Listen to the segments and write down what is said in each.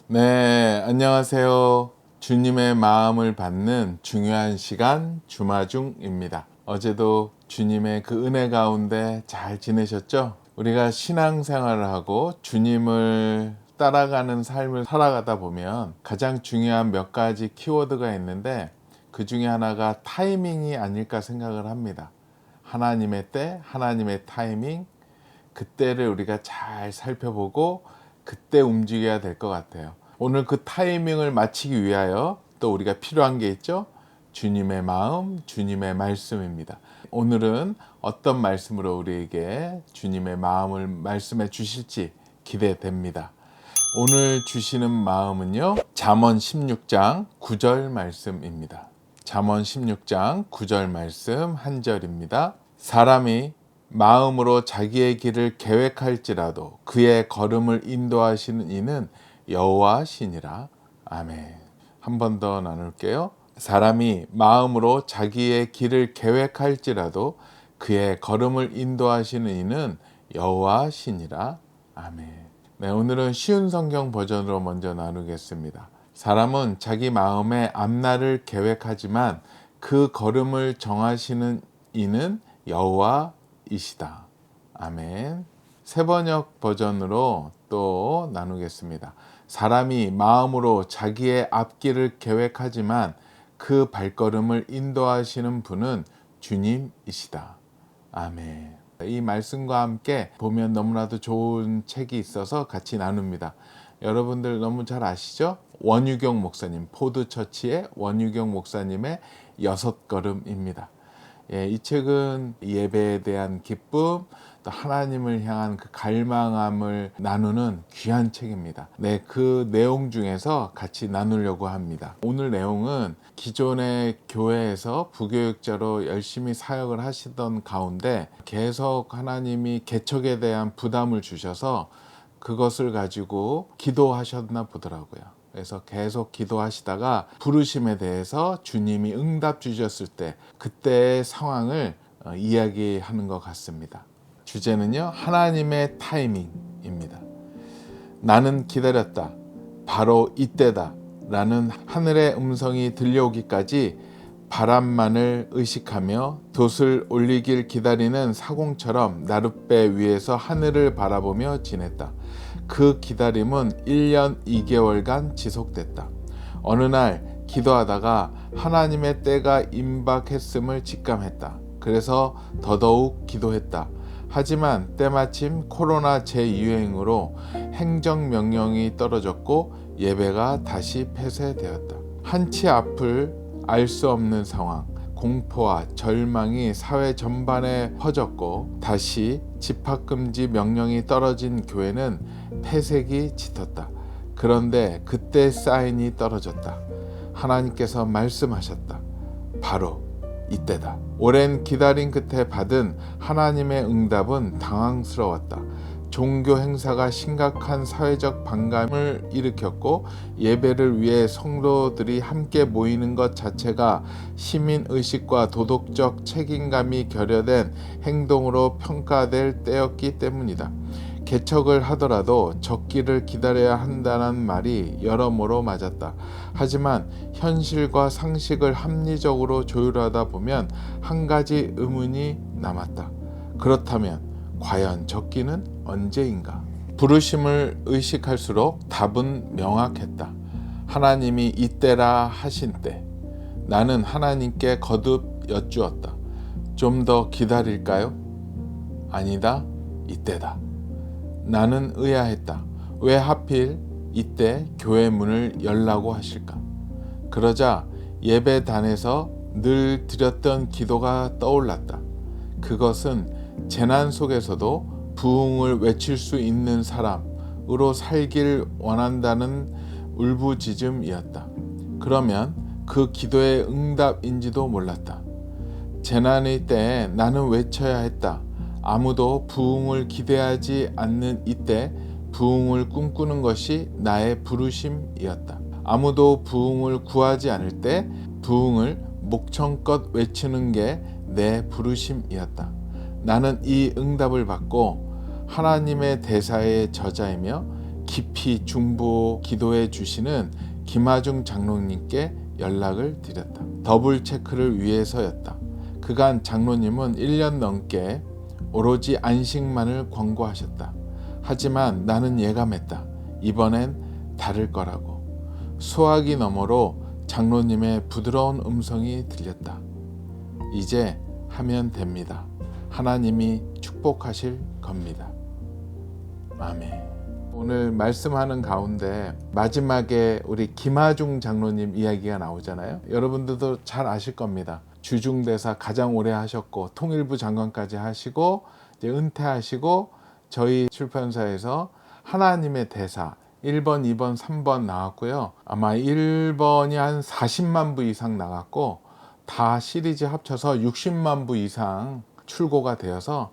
네, 안녕하세요. 주님의 마음을 받는 중요한 시간 주마중입니다. 어제도 주님의 그 은혜 가운데 잘 지내셨죠? 우리가 신앙생활을 하고 주님을 따라가는 삶을 살아가다 보면 가장 중요한 몇 가지 키워드가 있는데 그 중에 하나가 타이밍이 아닐까 생각을 합니다. 하나님의 때, 하나님의 타이밍, 그때를 우리가 잘 살펴보고 그때 움직여야 될 것 같아요. 오늘 그 타이밍을 맞추기 위하여 또 우리가 필요한 게 있죠. 주님의 마음, 주님의 말씀입니다. 오늘은 어떤 말씀으로 우리에게 주님의 마음을 말씀해 주실지 기대됩니다. 오늘 주시는 마음은요, 잠언 16장 9절 말씀입니다. 잠언 16장 9절 말씀 한 절입니다. 사람이 마음으로 자기의 길을 계획할지라도 그의 걸음을 인도하시는 이는 여호와시니라. 아멘. 한 번 더 나눌게요. 사람이 마음으로 자기의 길을 계획할지라도 그의 걸음을 인도하시는 이는 여호와시니라. 아멘. 네, 오늘은 쉬운 성경 버전으로 먼저 나누겠습니다. 사람은 자기 마음의 앞날을 계획하지만 그 걸음을 정하시는 이는 여호와이시다. 아멘. 새번역 버전으로 또 나누겠습니다. 사람이 마음으로 자기의 앞길을 계획하지만 그 발걸음을 인도하시는 분은 주님이시다. 아멘. 이 말씀과 함께 보면 너무나도 좋은 책이 있어서 같이 나눕니다. 여러분들 너무 잘 아시죠? 원유경 목사님, 포드처치의 원유경 목사님의 6걸음입니다. 이 책은 예배에 대한 기쁨, 또 하나님을 향한 그 갈망함을 나누는 귀한 책입니다. 네, 그 내용 중에서 같이 나누려고 합니다. 오늘 내용은 기존의 교회에서 부교육자로 열심히 사역을 하시던 가운데 계속 하나님이 개척에 대한 부담을 주셔서 그것을 가지고 기도하셨나 보더라고요. 그래서 계속 기도하시다가 부르심에 대해서 주님이 응답 주셨을 때 그때의 상황을 이야기하는 것 같습니다. 주제는요, 하나님의 타이밍입니다. 나는 기다렸다. 바로 이때다. 라는 하늘의 음성이 들려오기까지 바람만을 의식하며 돛을 올리길 기다리는 사공처럼 나룻배 위에서 하늘을 바라보며 지냈다. 그 기다림은 1년 2개월간 지속됐다. 어느 날 기도하다가 하나님의 때가 임박했음을 직감했다. 그래서 더더욱 기도했다. 하지만 때마침 코로나 재유행으로 행정명령이 떨어졌고 예배가 다시 폐쇄되었다. 한치 앞을 알 수 없는 상황, 공포와 절망이 사회 전반에 퍼졌고 다시 집합금지 명령이 떨어진 교회는 폐색이 짙었다. 그런데 그때 사인이 떨어졌다. 하나님께서 말씀하셨다. 바로 이때다. 오랜 기다림 끝에 받은 하나님의 응답은 당황스러웠다. 종교 행사가 심각한 사회적 반감을 일으켰고 예배를 위해 성도들이 함께 모이는 것 자체가 시민의식과 도덕적 책임감이 결여된 행동으로 평가될 때였기 때문이다. 개척을 하더라도 적기를 기다려야 한다는 말이 여러모로 맞았다. 하지만 현실과 상식을 합리적으로 조율하다 보면 한 가지 의문이 남았다. 그렇다면 과연 적기는 언제인가? 부르심을 의식할수록 답은 명확했다. 하나님이 이때라 하신 때. 나는 하나님께 거듭 여쭈었다. 좀 더 기다릴까요? 아니다, 이때다. 나는 의아했다. 왜 하필 이때 교회 문을 열라고 하실까? 그러자 예배단에서 늘 드렸던 기도가 떠올랐다. 그것은 재난 속에서도 부흥을 외칠 수 있는 사람으로 살길 원한다는 울부짖음이었다. 그러면 그 기도의 응답인지도 몰랐다. 재난의 때에 나는 외쳐야 했다. 아무도 부흥을 기대하지 않는 이때 부흥을 꿈꾸는 것이 나의 부르심이었다. 아무도 부흥을 구하지 않을 때 부흥을 목청껏 외치는 게 내 부르심이었다. 나는 이 응답을 받고 하나님의 대사의 저자이며 깊이 중보 기도해 주시는 김하중 장로님께 연락을 드렸다. 더블 체크를 위해서였다. 그간 장로님은 1년 넘게 오로지 안식만을 권고하셨다. 하지만 나는 예감했다. 이번엔 다를 거라고. 수화기 너머로 장로님의 부드러운 음성이 들렸다. 이제 하면 됩니다. 하나님이 축복하실 겁니다. 아멘. 오늘 말씀하는 가운데 마지막에 우리 김하중 장로님 이야기가 나오잖아요. 여러분들도 잘 아실 겁니다. 주중대사 가장 오래 하셨고 통일부 장관까지 하시고 이제 은퇴하시고 저희 출판사에서 하나님의 대사 1번, 2번, 3번 나왔고요. 아마 1번이 한 40만 부 이상 나갔고 다 시리즈 합쳐서 60만 부 이상 출고가 되어서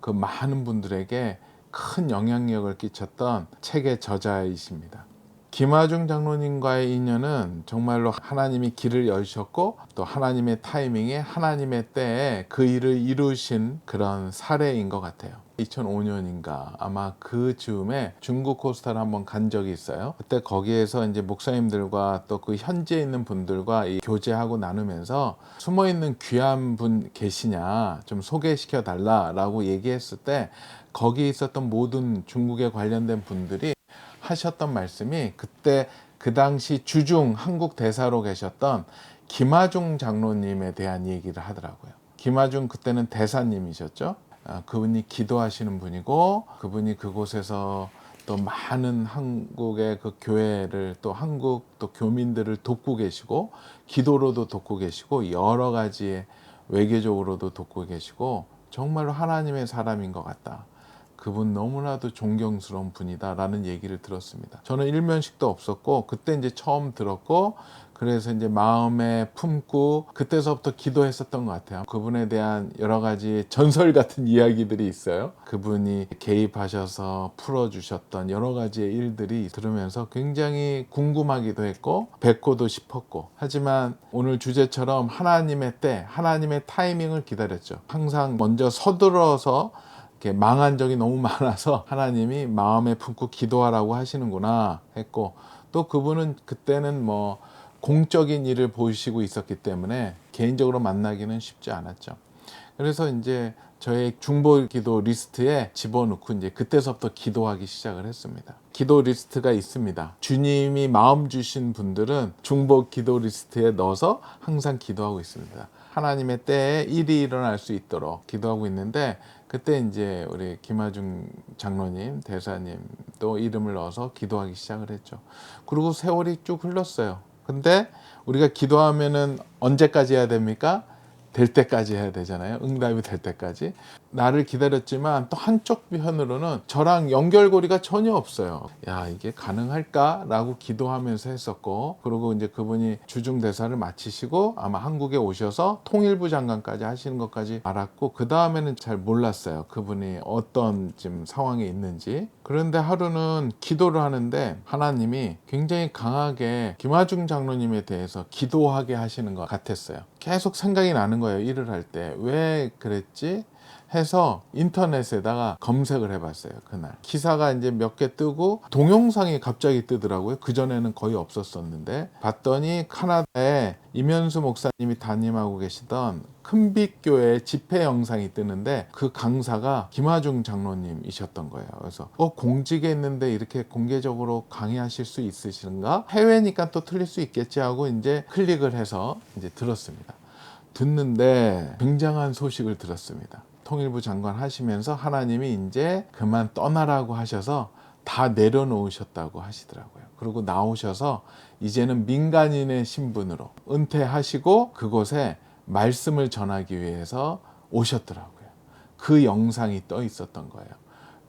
그 많은 분들에게 큰 영향력을 끼쳤던 책의 저자이십니다. 김하중 장로님과의 인연은 정말로 하나님이 길을 여셨고 또 하나님의 타이밍에 하나님의 때에 그 일을 이루신 그런 사례인 것 같아요. 2005년인가 아마 그 즈음에 중국 코스타를 한번 간 적이 있어요. 그때 거기에서 이제 목사님들과 또 그 현지에 있는 분들과 교제하고 나누면서 숨어 있는 귀한 분 계시냐 좀 소개시켜 달라라고 얘기했을 때 거기 있었던 모든 중국에 관련된 분들이 하셨던 말씀이 그때 그 당시 주중 한국 대사로 계셨던 김하중 장로님에 대한 얘기를 하더라고요. 김하중 그때는 대사님이셨죠. 그분이 기도하시는 분이고 그분이 그곳에서 또 많은 한국의 그 교회를 또 한국 또 교민들을 돕고 계시고 기도로도 돕고 계시고 여러 가지의 외교적으로도 돕고 계시고 정말로 하나님의 사람인 것 같다. 그분 너무나도 존경스러운 분이다 라는 얘기를 들었습니다. 저는 일면식도 없었고 그때 이제 처음 들었고 그래서 이제 마음에 품고 그때서부터 기도했었던 것 같아요. 그분에 대한 여러 가지 전설 같은 이야기들이 있어요. 그분이 개입하셔서 풀어주셨던 여러 가지의 일들이 들으면서 굉장히 궁금하기도 했고 뵙고도 싶었고 하지만 오늘 주제처럼 하나님의 때 하나님의 타이밍을 기다렸죠. 항상 먼저 서둘러서 망한 적이 너무 많아서 하나님이 마음에 품고 기도하라고 하시는구나 했고 또 그분은 그때는 뭐 공적인 일을 보시고 있었기 때문에 개인적으로 만나기는 쉽지 않았죠. 그래서 이제 저의 중보 기도 리스트에 집어넣고 이제 그때서부터 기도하기 시작을 했습니다. 기도 리스트가 있습니다. 주님이 마음 주신 분들은 중보 기도 리스트에 넣어서 항상 기도하고 있습니다. 하나님의 때에 일이 일어날 수 있도록 기도하고 있는데 그때 이제 우리 김하중 장로님, 대사님 또 이름을 넣어서 기도하기 시작을 했죠. 그리고 세월이 쭉 흘렀어요. 근데 우리가 기도하면은 언제까지 해야 됩니까? 될 때까지 해야 되잖아요. 응답이 될 때까지. 나를 기다렸지만 또 한쪽 편으로는 저랑 연결고리가 전혀 없어요. 야, 이게 가능할까? 라고 기도하면서 했었고 그리고 이제 그분이 주중 대사를 마치시고 아마 한국에 오셔서 통일부 장관까지 하시는 것까지 알았고 그 다음에는 잘 몰랐어요. 그분이 어떤 지금 상황에 있는지. 그런데 하루는 기도를 하는데 하나님이 굉장히 강하게 김하중 장로님에 대해서 기도하게 하시는 것 같았어요. 계속 생각이 나는 거예요. 일을 할 때. 왜 그랬지? 해서 인터넷에다가 검색을 해봤어요. 그날 기사가 이제 몇 개 뜨고 동영상이 갑자기 뜨더라고요. 그전에는 거의 없었었는데 봤더니 카나다에 이면수 목사님이 담임하고 계시던 큰빛교회 집회 영상이 뜨는데 그 강사가 김하중 장로님이셨던 거예요. 그래서 공직에 있는데 이렇게 공개적으로 강의하실 수 있으신가? 해외니까 또 틀릴 수 있겠지 하고 이제 클릭을 해서 이제 들었습니다. 듣는데 굉장한 소식을 들었습니다. 통일부 장관 하시면서 하나님이 이제 그만 떠나라고 하셔서 다 내려놓으셨다고 하시더라고요. 그리고 나오셔서 이제는 민간인의 신분으로 은퇴하시고 그곳에 말씀을 전하기 위해서 오셨더라고요. 그 영상이 떠 있었던 거예요.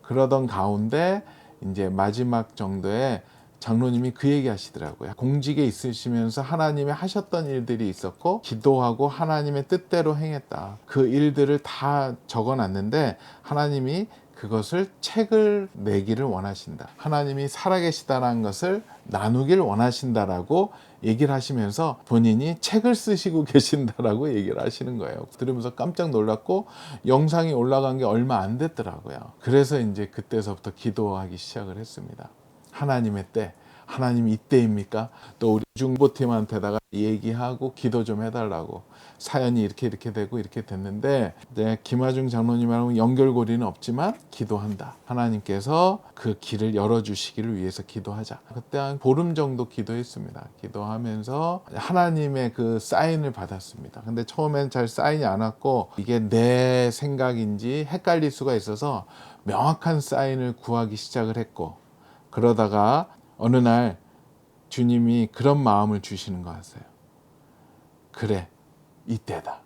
그러던 가운데 이제 마지막 정도에 장로님이 그 얘기 하시더라고요. 공직에 있으시면서 하나님이 하셨던 일들이 있었고 기도하고 하나님의 뜻대로 행했다. 그 일들을 다 적어놨는데 하나님이 그것을 책을 내기를 원하신다. 하나님이 살아계시다는 것을 나누길 원하신다라고 얘기를 하시면서 본인이 책을 쓰시고 계신다라고 얘기를 하시는 거예요. 들으면서 깜짝 놀랐고 영상이 올라간 게 얼마 안 됐더라고요. 그래서 이제 그때서부터 기도하기 시작을 했습니다. 하나님의 때, 하나님 이때입니까? 또 우리 중보팀한테다가 얘기하고 기도 좀 해달라고, 사연이 이렇게 되고 이렇게 됐는데, 이제 김하중 장로님하고 연결고리는 없지만 기도한다. 하나님께서 그 길을 열어주시기를 위해서 기도하자. 그때 한 보름 정도 기도했습니다. 기도하면서 하나님의 그 사인을 받았습니다. 근데 처음엔 잘 사인이 안 왔고, 이게 내 생각인지 헷갈릴 수가 있어서 명확한 사인을 구하기 시작을 했고, 그러다가 어느 날 주님이 그런 마음을 주시는 것 같아요. 그래, 이때다.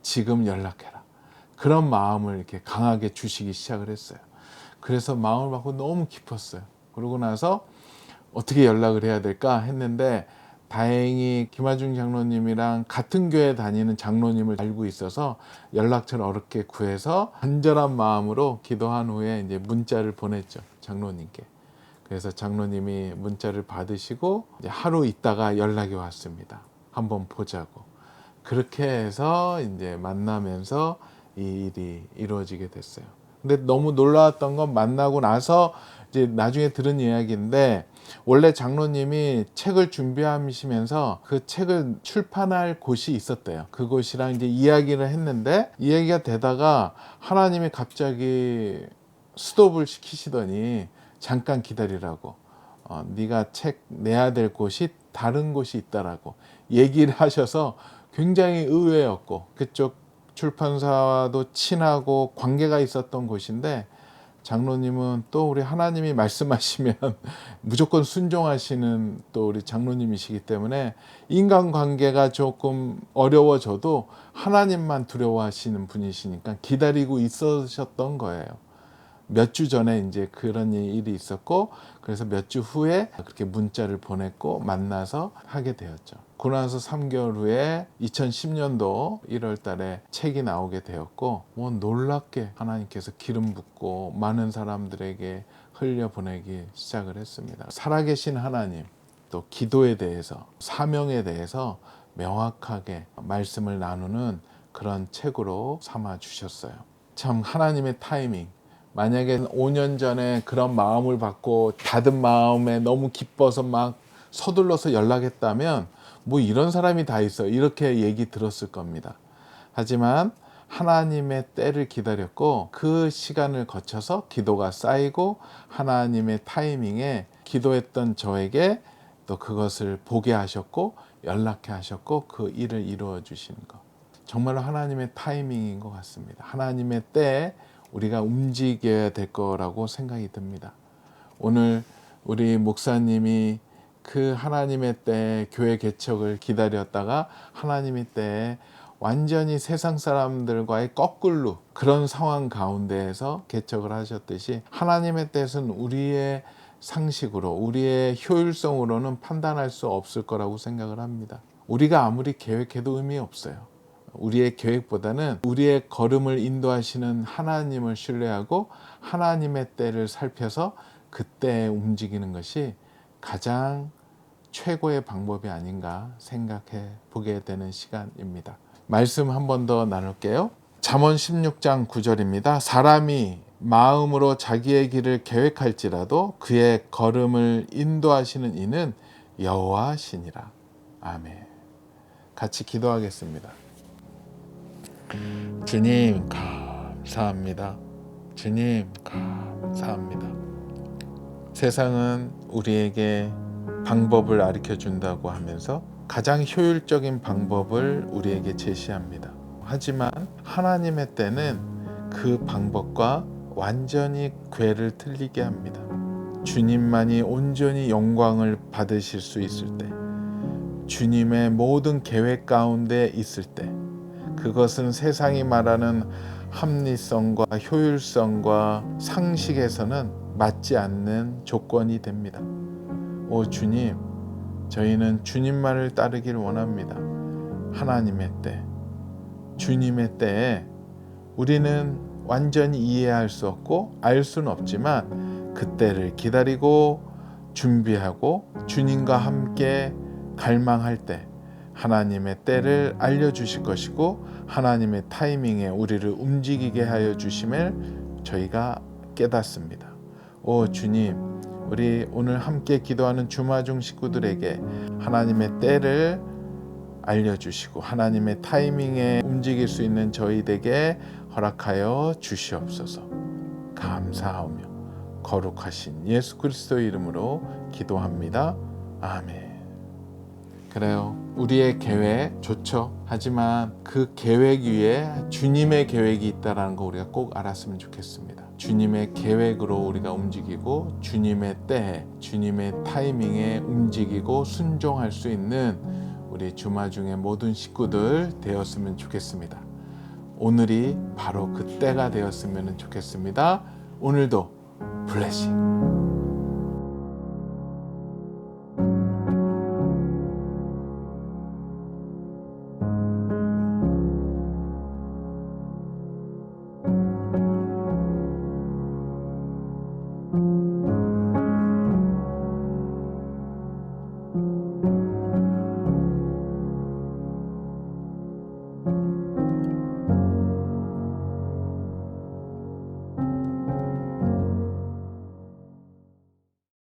지금 연락해라. 그런 마음을 이렇게 강하게 주시기 시작을 했어요. 그래서 마음을 받고 너무 기뻤어요. 그러고 나서 어떻게 연락을 해야 될까 했는데, 다행히 김하중 장로님이랑 같은 교회 다니는 장로님을 알고 있어서 연락처를 어렵게 구해서 간절한 마음으로 기도한 후에 이제 문자를 보냈죠, 장로님께. 그래서 장로님이 문자를 받으시고 이제 하루 있다가 연락이 왔습니다. 한번 보자고. 그렇게 해서 이제 만나면서 이 일이 이루어지게 됐어요. 근데 너무 놀라웠던 건 만나고 나서 이제 나중에 들은 이야기인데, 원래 장로님이 책을 준비하시면서 그 책을 출판할 곳이 있었대요. 그곳이랑 이제 이야기를 했는데, 이야기가 되다가 하나님이 갑자기 스톱을 시키시더니 잠깐 기다리라고, 네가 책 내야 될 곳이 다른 곳이 있다라고 얘기를 하셔서 굉장히 의외였고, 그쪽 출판사와도 친하고 관계가 있었던 곳인데, 장로님은 또 우리 하나님이 말씀하시면 무조건 순종하시는 또 우리 장로님이시기 때문에 인간관계가 조금 어려워져도 하나님만 두려워하시는 분이시니까 기다리고 있으셨던 거예요. 몇 주 전에 이제 그런 일이 있었고, 그래서 몇 주 후에 그렇게 문자를 보냈고 만나서 하게 되었죠. 그러고 나서 3개월 후에 2010년도 1월 달에 책이 나오게 되었고, 뭐 놀랍게 하나님께서 기름 붓고 많은 사람들에게 흘려보내기 시작을 했습니다. 살아계신 하나님, 또 기도에 대해서, 사명에 대해서 명확하게 말씀을 나누는 그런 책으로 삼아 주셨어요. 참 하나님의 타이밍. 만약에 5년 전에 그런 마음을 받고 닫은 마음에 너무 기뻐서 막 서둘러서 연락했다면 뭐 이런 사람이 다 있어, 이렇게 얘기 들었을 겁니다. 하지만 하나님의 때를 기다렸고, 그 시간을 거쳐서 기도가 쌓이고 하나님의 타이밍에 기도했던 저에게 또 그것을 보게 하셨고 연락해 하셨고 그 일을 이루어 주시는 것, 정말로 하나님의 타이밍인 것 같습니다. 하나님의 때에 우리가 움직여야 될 거라고 생각이 듭니다. 오늘 우리 목사님이 그 하나님의 때에 교회 개척을 기다렸다가 하나님의 때에 완전히 세상 사람들과의 거꾸로 그런 상황 가운데에서 개척을 하셨듯이, 하나님의 때에서는 우리의 상식으로, 우리의 효율성으로는 판단할 수 없을 거라고 생각을 합니다. 우리가 아무리 계획해도 의미 없어요. 우리의 계획보다는 우리의 걸음을 인도하시는 하나님을 신뢰하고 하나님의 때를 살펴서 그때에 움직이는 것이 가장 최고의 방법이 아닌가 생각해 보게 되는 시간입니다. 말씀 한 번 더 나눌게요. 잠언 16장 9절입니다. 사람이 마음으로 자기의 길을 계획할지라도 그의 걸음을 인도하시는 이는 여호와시니라. 아멘. 같이 기도하겠습니다. 주님 감사합니다. 주님 감사합니다. 세상은 우리에게 방법을 가르쳐 준다고 하면서 가장 효율적인 방법을 우리에게 제시합니다. 하지만 하나님의 때는 그 방법과 완전히 궤를 틀리게 합니다. 주님만이 온전히 영광을 받으실 수 있을 때, 주님의 모든 계획 가운데 있을 때, 그것은 세상이 말하는 합리성과 효율성과 상식에서는 맞지 않는 조건이 됩니다. 오 주님, 저희는 주님만을 따르길 원합니다. 하나님의 때, 주님의 때에 우리는 완전히 이해할 수 없고 알 수는 없지만 그때를 기다리고 준비하고 주님과 함께 갈망할 때 하나님의 때를 알려주실 것이고, 하나님의 타이밍에 우리를 움직이게 하여 주심을 저희가 깨닫습니다. 오 주님, 우리 오늘 함께 기도하는 주마중 식구들에게 하나님의 때를 알려주시고 하나님의 타이밍에 움직일 수 있는 저희에게 허락하여 주시옵소서. 감사하며 거룩하신 예수 그리스도의 이름으로 기도합니다. 아멘. 그래요. 우리의 계획 좋죠. 하지만 그 계획 위에 주님의 계획이 있다는 거 우리가 꼭 알았으면 좋겠습니다. 주님의 계획으로 우리가 움직이고 주님의 때에 주님의 타이밍에 움직이고 순종할 수 있는 우리 주마중의 모든 식구들 되었으면 좋겠습니다. 오늘이 바로 그 때가 되었으면 좋겠습니다. 오늘도 블레싱.